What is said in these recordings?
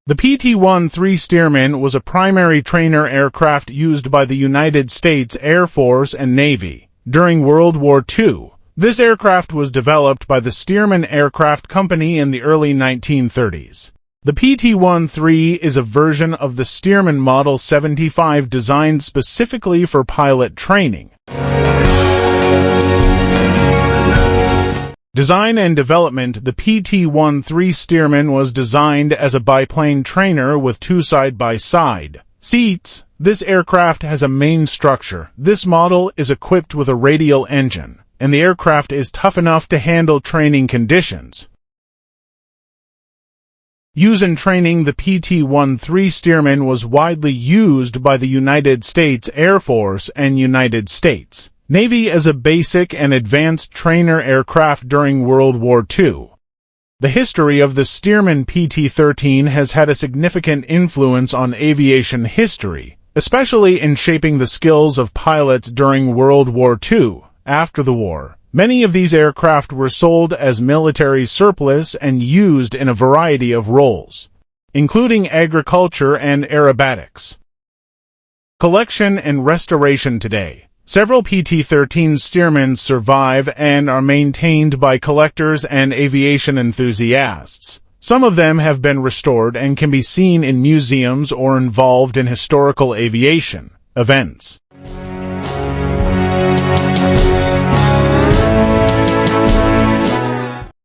The PT-13D Stearman was a primary trainer aircraft used by the United States Air Force and Navy during World War II. This aircraft was developed by the Stearman Aircraft Company in the early 1930s. The PT-13D is a version of the Stearman Model 75 designed specifically for pilot training. Design and development. The PT-13D Stearman was designed as a biplane trainer with two side-by-side seats. This aircraft has a main structure. This model is equipped with a radial engine, and the aircraft is tough enough to handle training conditions. Use in training. The PT-13D Stearman was widely used by the United States Air Force and United States Navy as a basic and advanced trainer aircraft during World War II. The history of the Stearman PT-13 has had a significant influence on aviation history, especially in shaping the skills of pilots during World War II. After the war, many of these aircraft were sold as military surplus and used in a variety of roles, including agriculture and aerobatics. Collection and restoration. Today, several PT-13 Stearmans survive and are maintained by collectors and aviation enthusiasts. Some of them have been restored and can be seen in museums or involved in historical aviation events.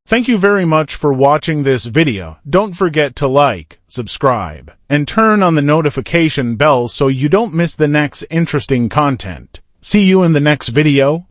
Thank you very much for watching this video. Don't forget to like, subscribe, and turn on the notification bell so you don't miss the next interesting content. See you in the next video.